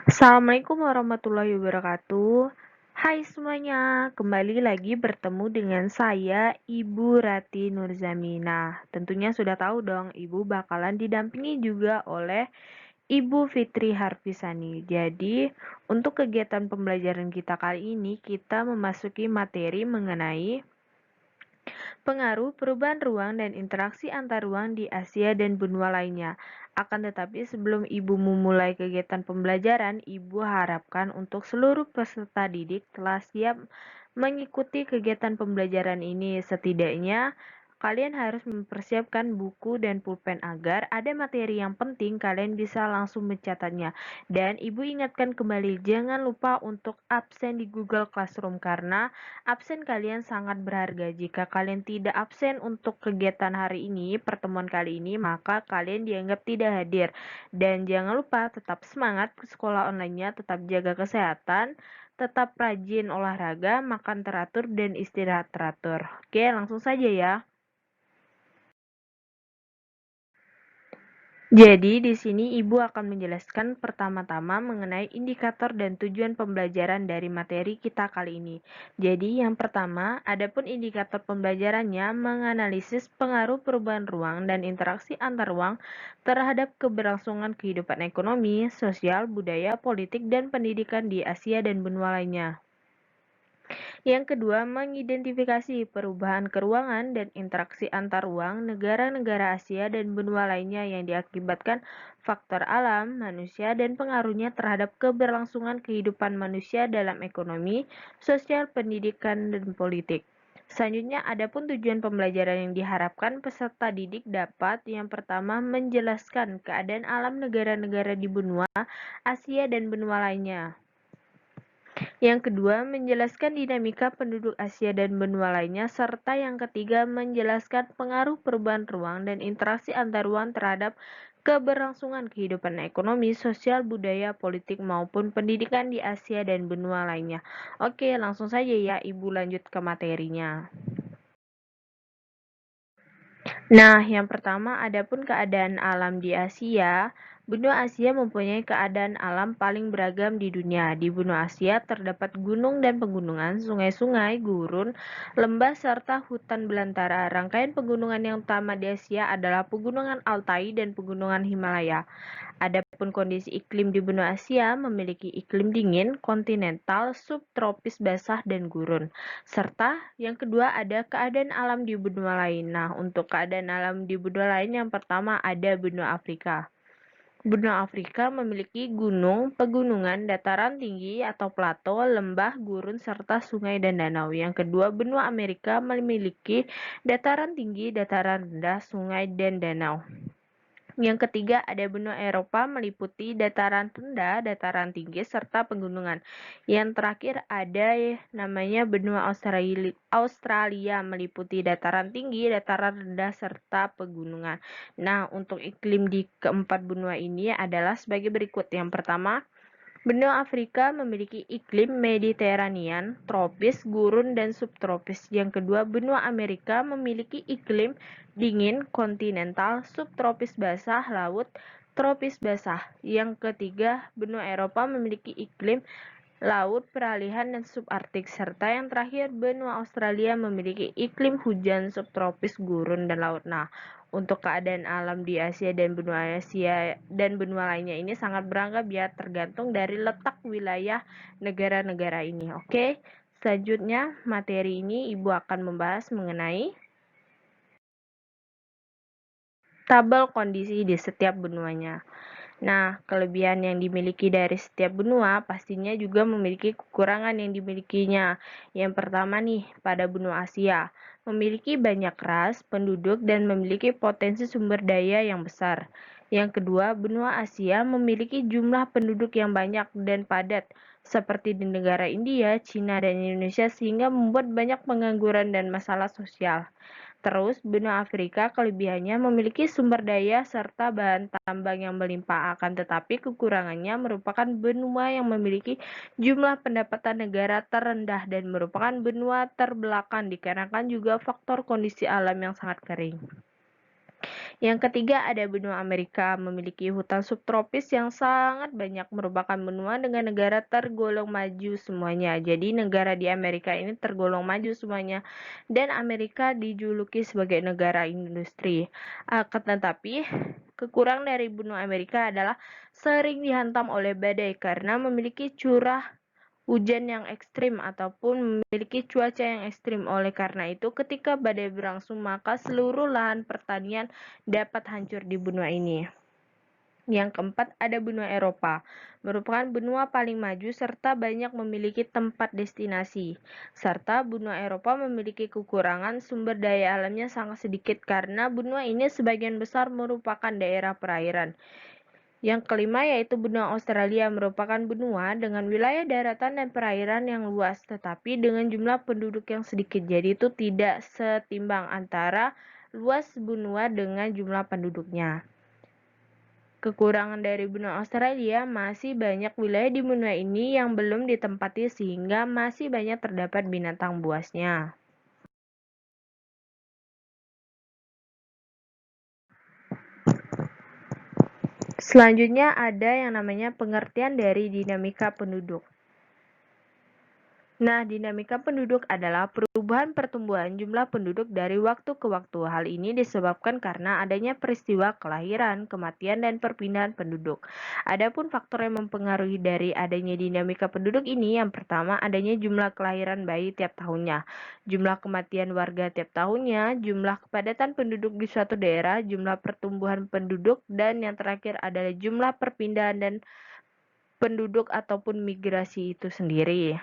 Assalamualaikum warahmatullahi wabarakatuh. Hai semuanya, kembali lagi bertemu dengan saya Ibu Rati Nurzamina. Tentunya sudah tahu dong, Ibu bakalan didampingi juga oleh Ibu Fitri Harpisani. Jadi, untuk kegiatan pembelajaran kita kali ini, kita memasuki materi mengenai pengaruh perubahan ruang dan interaksi antar ruang di Asia dan benua lainnya. Akan tetapi sebelum Ibu memulai kegiatan pembelajaran, Ibu harapkan untuk seluruh peserta didik telah siap mengikuti kegiatan pembelajaran ini. Setidaknya kalian harus mempersiapkan buku dan pulpen agar ada materi yang penting kalian bisa langsung mencatatnya. Dan Ibu ingatkan kembali, jangan lupa untuk absen di Google Classroom karena absen kalian sangat berharga. Jika kalian tidak absen untuk kegiatan hari ini, pertemuan kali ini, maka kalian dianggap tidak hadir. Dan jangan lupa tetap semangat ke sekolah online-nya, tetap jaga kesehatan, tetap rajin olahraga, makan teratur, dan istirahat teratur. Oke, langsung saja ya. Jadi, di sini Ibu akan menjelaskan pertama-tama mengenai indikator dan tujuan pembelajaran dari materi kita kali ini. Jadi, yang pertama, adapun indikator pembelajarannya menganalisis pengaruh perubahan ruang dan interaksi antar ruang terhadap keberlangsungan kehidupan ekonomi, sosial, budaya, politik, dan pendidikan di Asia dan benua lainnya. Yang kedua, mengidentifikasi perubahan keruangan dan interaksi antar ruang negara-negara Asia dan benua lainnya yang diakibatkan faktor alam, manusia, dan pengaruhnya terhadap keberlangsungan kehidupan manusia dalam ekonomi, sosial, pendidikan, dan politik. Selanjutnya, adapun tujuan pembelajaran yang diharapkan peserta didik dapat yang pertama menjelaskan keadaan alam negara-negara di benua Asia dan benua lainnya. Yang kedua, menjelaskan dinamika penduduk Asia dan benua lainnya, serta yang ketiga, menjelaskan pengaruh perubahan ruang dan interaksi antar ruang terhadap keberlangsungan kehidupan ekonomi, sosial, budaya, politik, maupun pendidikan di Asia dan benua lainnya. Oke, langsung saja ya, Ibu lanjut ke materinya. Nah, yang pertama, adapun keadaan alam di Asia. Benua Asia mempunyai keadaan alam paling beragam di dunia. Di benua Asia terdapat gunung dan pegunungan, sungai-sungai, gurun, lembah, serta hutan belantara. Rangkaian pegunungan yang utama di Asia adalah pegunungan Altai dan pegunungan Himalaya. Adapun kondisi iklim di benua Asia memiliki iklim dingin, kontinental, subtropis basah, dan gurun. Serta yang kedua ada keadaan alam di benua lain. Nah, untuk keadaan alam di benua lain yang pertama ada benua Afrika. Benua Afrika memiliki gunung, pegunungan, dataran tinggi atau plato, lembah, gurun, serta sungai dan danau. Yang kedua, benua Amerika memiliki dataran tinggi, dataran rendah, sungai, dan danau. Yang ketiga, ada benua Eropa meliputi dataran rendah, dataran tinggi, serta pegunungan. Yang terakhir ada namanya benua Australia meliputi dataran tinggi, dataran rendah, serta pegunungan. Nah, untuk iklim di keempat benua ini adalah sebagai berikut. Yang pertama, benua Afrika memiliki iklim Mediterranean, tropis, gurun, dan subtropis. Yang kedua, benua Amerika memiliki iklim dingin, kontinental, subtropis basah, laut, tropis basah. Yang ketiga, benua Eropa memiliki iklim laut, peralihan, dan subarktik. Serta yang terakhir, benua Australia memiliki iklim hujan subtropis, gurun, dan laut. Nah, untuk keadaan alam di Asia dan benua lainnya ini sangat beragam ya, tergantung dari letak wilayah negara-negara ini. Oke, selanjutnya materi ini Ibu akan membahas mengenai tabel kondisi di setiap benuanya. Nah, kelebihan yang dimiliki dari setiap benua pastinya juga memiliki kekurangan yang dimilikinya. Yang pertama nih, pada benua Asia, memiliki banyak ras, penduduk, dan memiliki potensi sumber daya yang besar. Yang kedua, benua Asia memiliki jumlah penduduk yang banyak dan padat, seperti di negara India, Cina, dan Indonesia, sehingga membuat banyak pengangguran dan masalah sosial. Terus, benua Afrika kelebihannya memiliki sumber daya serta bahan tambang yang melimpah, akan tetapi kekurangannya merupakan benua yang memiliki jumlah pendapatan negara terendah dan merupakan benua terbelakang dikarenakan juga faktor kondisi alam yang sangat kering. Yang ketiga ada benua Amerika, memiliki hutan subtropis yang sangat banyak, merupakan benua dengan negara tergolong maju semuanya. Jadi negara di Amerika ini tergolong maju semuanya, dan Amerika dijuluki sebagai negara industri. Akan tetapi, kekurangan dari benua Amerika adalah sering dihantam oleh badai karena memiliki curah hujan yang ekstrim ataupun memiliki cuaca yang ekstrim. Oleh karena itu, ketika badai berlangsung, maka seluruh lahan pertanian dapat hancur di benua ini. Yang keempat, ada benua Eropa, merupakan benua paling maju serta banyak memiliki tempat destinasi. Serta benua Eropa memiliki kekurangan sumber daya alamnya sangat sedikit karena benua ini sebagian besar merupakan daerah perairan. Yang kelima yaitu benua Australia, merupakan benua dengan wilayah daratan dan perairan yang luas, tetapi dengan jumlah penduduk yang sedikit. Jadi itu tidak setimbang antara luas benua dengan jumlah penduduknya. Kekurangan dari benua Australia, masih banyak wilayah di benua ini yang belum ditempati sehingga masih banyak terdapat binatang buasnya. Selanjutnya ada yang namanya pengertian dari dinamika penduduk. Nah, dinamika penduduk adalah perubahan pertumbuhan jumlah penduduk dari waktu ke waktu. Hal ini disebabkan karena adanya peristiwa kelahiran, kematian, dan perpindahan penduduk. Adapun faktor yang mempengaruhi dari adanya dinamika penduduk ini, yang pertama adanya jumlah kelahiran bayi tiap tahunnya, jumlah kematian warga tiap tahunnya, jumlah kepadatan penduduk di suatu daerah, jumlah pertumbuhan penduduk, dan yang terakhir adalah jumlah perpindahan dan penduduk ataupun migrasi itu sendiri.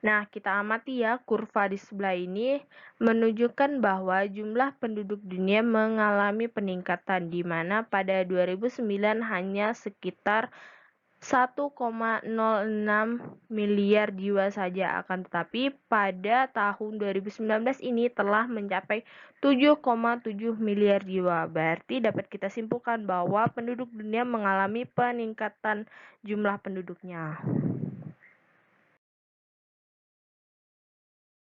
Nah, kita amati ya, kurva di sebelah ini menunjukkan bahwa jumlah penduduk dunia mengalami peningkatan, di mana pada 2009 hanya sekitar 1,06 miliar jiwa saja, akan tetapi pada tahun 2019 ini telah mencapai 7,7 miliar jiwa. Berarti dapat kita simpulkan bahwa penduduk dunia mengalami peningkatan jumlah penduduknya.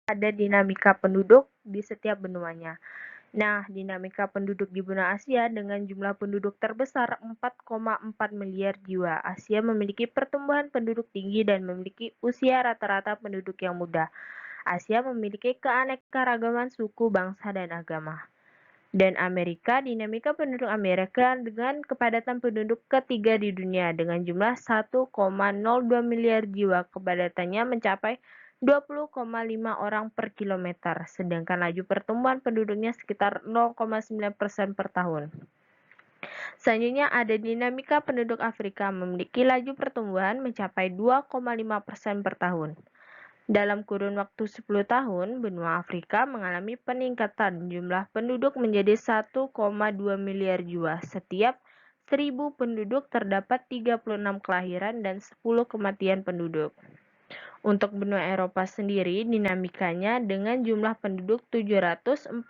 Ada dinamika penduduk di setiap benuanya. Nah, dinamika penduduk di benua Asia dengan jumlah penduduk terbesar 4,4 miliar jiwa. Asia memiliki pertumbuhan penduduk tinggi dan memiliki usia rata-rata penduduk yang muda. Asia memiliki keanekaragaman suku, bangsa, dan agama. Dan Amerika, dinamika penduduk Amerika dengan kepadatan penduduk ketiga di dunia dengan jumlah 1,02 miliar jiwa. Kepadatannya mencapai 20,5 orang per kilometer, sedangkan laju pertumbuhan penduduknya sekitar 0,9% per tahun. Selanjutnya ada dinamika penduduk Afrika, memiliki laju pertumbuhan mencapai 2,5% per tahun. Dalam kurun waktu 10 tahun, benua Afrika mengalami peningkatan jumlah penduduk menjadi 1,2 miliar jiwa. Setiap 1.000 penduduk terdapat 36 kelahiran dan 10 kematian penduduk. Untuk benua Eropa sendiri, dinamikanya dengan jumlah penduduk 741,4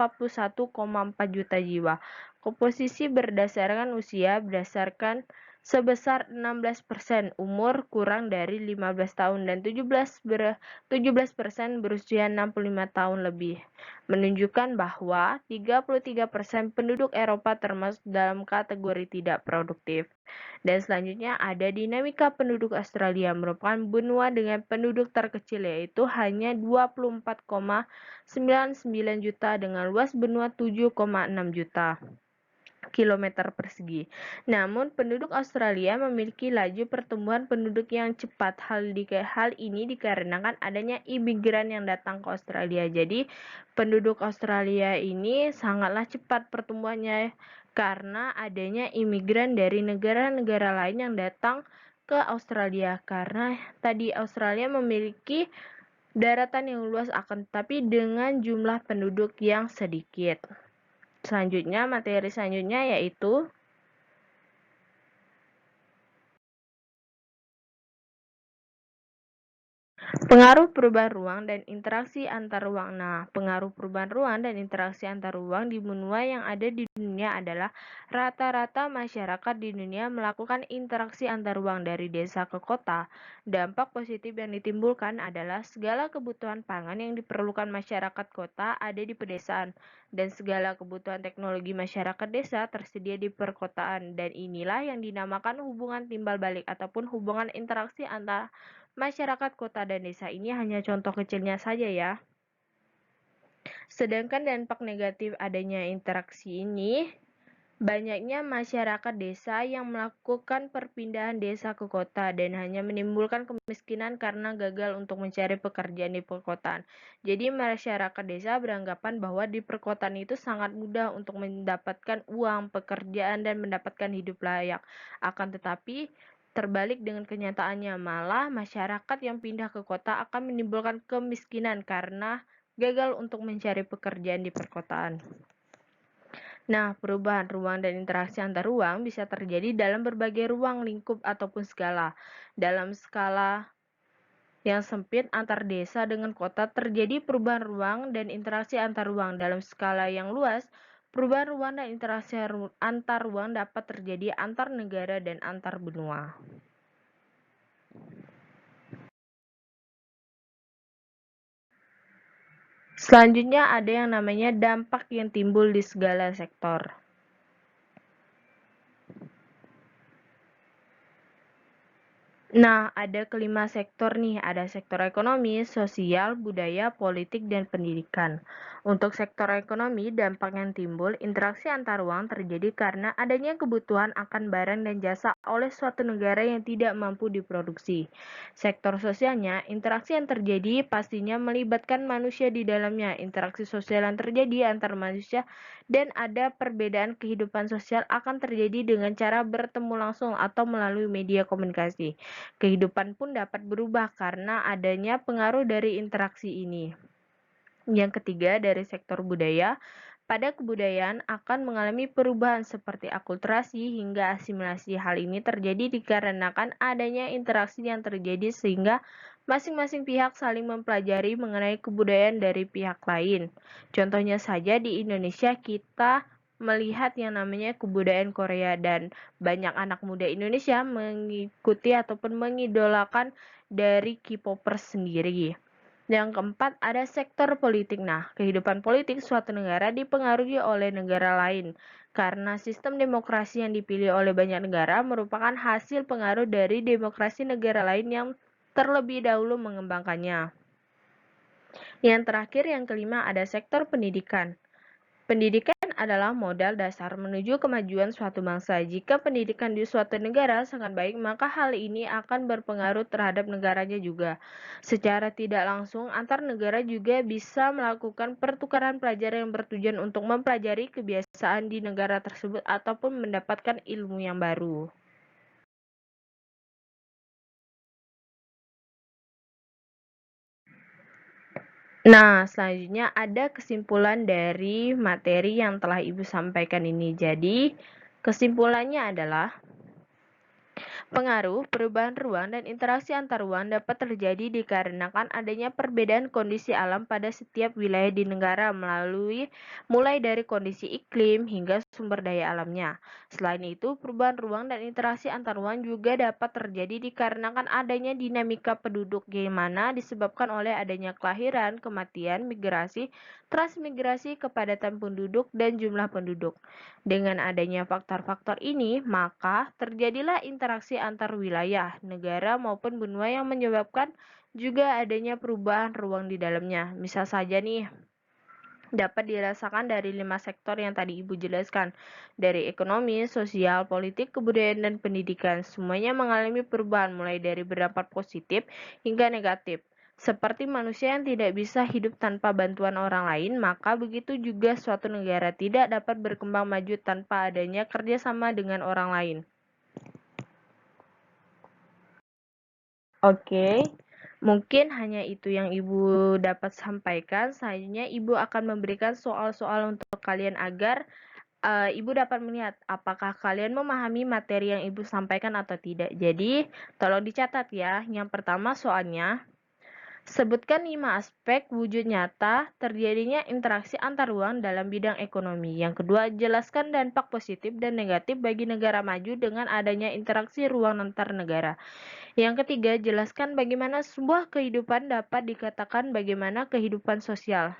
juta jiwa. Komposisi berdasarkan usia berdasarkan sebesar 16% umur kurang dari 15 tahun dan 17% berusia 65 tahun lebih. Menunjukkan bahwa 33% penduduk Eropa termasuk dalam kategori tidak produktif. Dan selanjutnya ada dinamika penduduk Australia, merupakan benua dengan penduduk terkecil yaitu hanya 24,99 juta dengan luas benua 7,6 juta kilometer persegi. Namun, penduduk Australia memiliki laju pertumbuhan penduduk yang cepat. Hal ini dikarenakan adanya imigran yang datang ke Australia. Jadi, penduduk Australia ini sangatlah cepat pertumbuhannya karena adanya imigran dari negara-negara lain yang datang ke Australia. Karena tadi Australia memiliki daratan yang luas akan tetapi dengan jumlah penduduk yang sedikit. Selanjutnya, materi selanjutnya yaitu Pengaruh perubahan ruang dan interaksi antar ruang. Nah, pengaruh perubahan ruang dan interaksi antar ruang di benua yang ada di dunia adalah rata-rata masyarakat di dunia melakukan interaksi antar ruang dari desa ke kota. Dampak positif yang ditimbulkan adalah segala kebutuhan pangan yang diperlukan masyarakat kota ada di pedesaan, dan segala kebutuhan teknologi masyarakat desa tersedia di perkotaan. Dan inilah yang dinamakan hubungan timbal balik ataupun hubungan interaksi antar masyarakat kota dan desa. Ini hanya contoh kecilnya saja ya. Sedangkan dampak negatif adanya interaksi ini, banyaknya masyarakat desa yang melakukan perpindahan desa ke kota dan hanya menimbulkan kemiskinan karena gagal untuk mencari pekerjaan di perkotaan. Jadi masyarakat desa beranggapan bahwa di perkotaan itu sangat mudah untuk mendapatkan uang, pekerjaan, dan mendapatkan hidup layak. Akan tetapi terbalik dengan kenyataannya, malah masyarakat yang pindah ke kota akan menimbulkan kemiskinan karena gagal untuk mencari pekerjaan di perkotaan. Nah, perubahan ruang dan interaksi antar ruang bisa terjadi dalam berbagai ruang, lingkup, ataupun skala. Dalam skala yang sempit antar desa dengan kota terjadi perubahan ruang dan interaksi antar ruang. Dalam skala yang luas, perubahan ruang dan interaksi antar ruang dapat terjadi antar negara dan antar benua. Selanjutnya ada yang namanya dampak yang timbul di segala sektor. Nah, ada kelima sektor nih, ada sektor ekonomi, sosial, budaya, politik, dan pendidikan. Untuk sektor ekonomi, dampak yang timbul, interaksi antar ruang terjadi karena adanya kebutuhan akan barang dan jasa oleh suatu negara yang tidak mampu diproduksi. Sektor sosialnya, interaksi yang terjadi pastinya melibatkan manusia di dalamnya. Interaksi sosial yang terjadi antar manusia dan ada perbedaan kehidupan sosial akan terjadi dengan cara bertemu langsung atau melalui media komunikasi. Kehidupan pun dapat berubah karena adanya pengaruh dari interaksi ini. Yang ketiga, dari sektor budaya, pada kebudayaan akan mengalami perubahan seperti akulturasi hingga asimilasi. Hal ini terjadi dikarenakan adanya interaksi yang terjadi sehingga masing-masing pihak saling mempelajari mengenai kebudayaan dari pihak lain. Contohnya saja di Indonesia kita melihat yang namanya kebudayaan Korea dan banyak anak muda Indonesia mengikuti ataupun mengidolakan dari K-popers sendiri. Yang keempat, ada sektor politik. Nah, kehidupan politik suatu negara dipengaruhi oleh negara lain. Karena sistem demokrasi yang dipilih oleh banyak negara merupakan hasil pengaruh dari demokrasi negara lain yang terlebih dahulu mengembangkannya. Yang terakhir, yang kelima, ada sektor pendidikan. Pendidikan adalah modal dasar menuju kemajuan suatu bangsa. Jika pendidikan di suatu negara sangat baik, maka hal ini akan berpengaruh terhadap negaranya juga. Secara tidak langsung, antar negara juga bisa melakukan pertukaran pelajar yang bertujuan untuk mempelajari kebiasaan di negara tersebut ataupun mendapatkan ilmu yang baru. Nah, selanjutnya ada kesimpulan dari materi yang telah Ibu sampaikan ini. Jadi, kesimpulannya adalah pengaruh, perubahan ruang, dan interaksi antar ruang dapat terjadi dikarenakan adanya perbedaan kondisi alam pada setiap wilayah di negara mulai dari kondisi iklim hingga sumber daya alamnya. Selain itu, perubahan ruang dan interaksi antar ruang juga dapat terjadi dikarenakan adanya dinamika penduduk yang mana disebabkan oleh adanya kelahiran, kematian, migrasi, transmigrasi, kepadatan penduduk, dan jumlah penduduk. Dengan adanya faktor-faktor ini, maka terjadilah interaksi antar wilayah, negara maupun benua yang menyebabkan juga adanya perubahan ruang di dalamnya. Misal saja nih, dapat dirasakan dari 5 sektor yang tadi Ibu jelaskan, dari ekonomi, sosial, politik, kebudayaan, dan pendidikan. Semuanya mengalami perubahan mulai dari berdampak positif hingga negatif. Seperti manusia yang tidak bisa hidup tanpa bantuan orang lain, maka begitu juga suatu negara tidak dapat berkembang maju tanpa adanya kerjasama dengan orang lain. Oke, mungkin hanya itu yang Ibu dapat sampaikan. Selanjutnya Ibu akan memberikan soal-soal untuk kalian agar Ibu dapat melihat apakah kalian memahami materi yang Ibu sampaikan atau tidak. Jadi, tolong dicatat ya. Yang pertama soalnya, Sebutkan 5 aspek wujud nyata terjadinya interaksi antar ruang dalam bidang ekonomi. Yang kedua, jelaskan dampak positif dan negatif bagi negara maju dengan adanya interaksi ruang antar negara. Yang ketiga, jelaskan bagaimana sebuah kehidupan dapat dikatakan bagaimana kehidupan sosial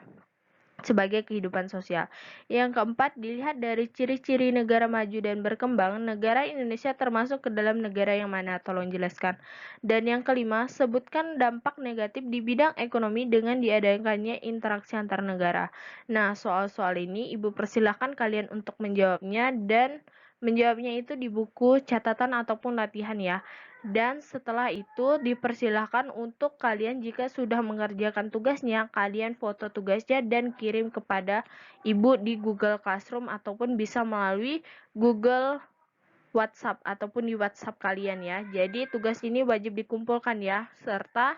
sebagai kehidupan sosial. Yang keempat, dilihat dari ciri-ciri negara maju dan berkembang, negara Indonesia termasuk ke dalam negara yang mana? Tolong jelaskan. Dan yang kelima, sebutkan dampak negatif di bidang ekonomi dengan diadakannya interaksi antar negara. Nah, soal-soal ini Ibu persilahkan kalian untuk menjawabnya dan menjawabnya itu di buku catatan ataupun latihan ya. Dan setelah itu dipersilahkan untuk kalian jika sudah mengerjakan tugasnya, kalian foto tugasnya dan kirim kepada Ibu di Google Classroom ataupun bisa melalui Google WhatsApp ataupun di WhatsApp kalian ya. Jadi tugas ini wajib dikumpulkan ya, serta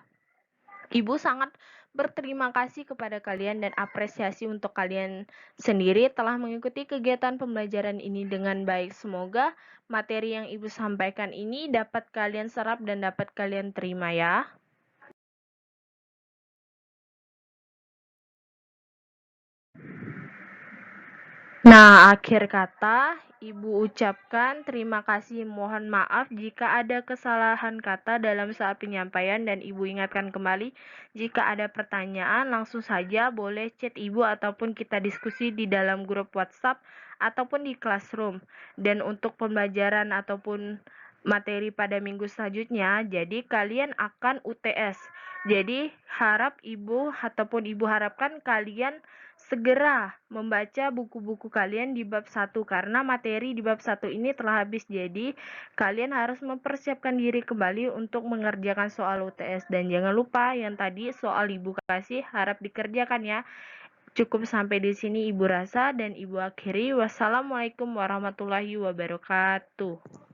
Ibu sangat berterima kasih kepada kalian dan apresiasi untuk kalian sendiri telah mengikuti kegiatan pembelajaran ini dengan baik. Semoga materi yang Ibu sampaikan ini dapat kalian serap dan dapat kalian terima ya. Nah, akhir kata, Ibu ucapkan terima kasih. Mohon maaf jika ada kesalahan kata dalam saat penyampaian dan Ibu ingatkan kembali, jika ada pertanyaan langsung saja boleh chat Ibu ataupun kita diskusi di dalam grup WhatsApp ataupun di Classroom. Dan untuk pembelajaran ataupun materi pada minggu selanjutnya, jadi kalian akan UTS. Jadi harap Ibu ataupun Ibu harapkan kalian segera membaca buku-buku kalian di bab 1 karena materi di bab 1 ini telah habis. Jadi, kalian harus mempersiapkan diri kembali untuk mengerjakan soal UTS dan jangan lupa yang tadi soal Ibu kasih harap dikerjakan ya. Cukup sampai di sini Ibu rasa dan Ibu akhiri. Wassalamualaikum warahmatullahi wabarakatuh.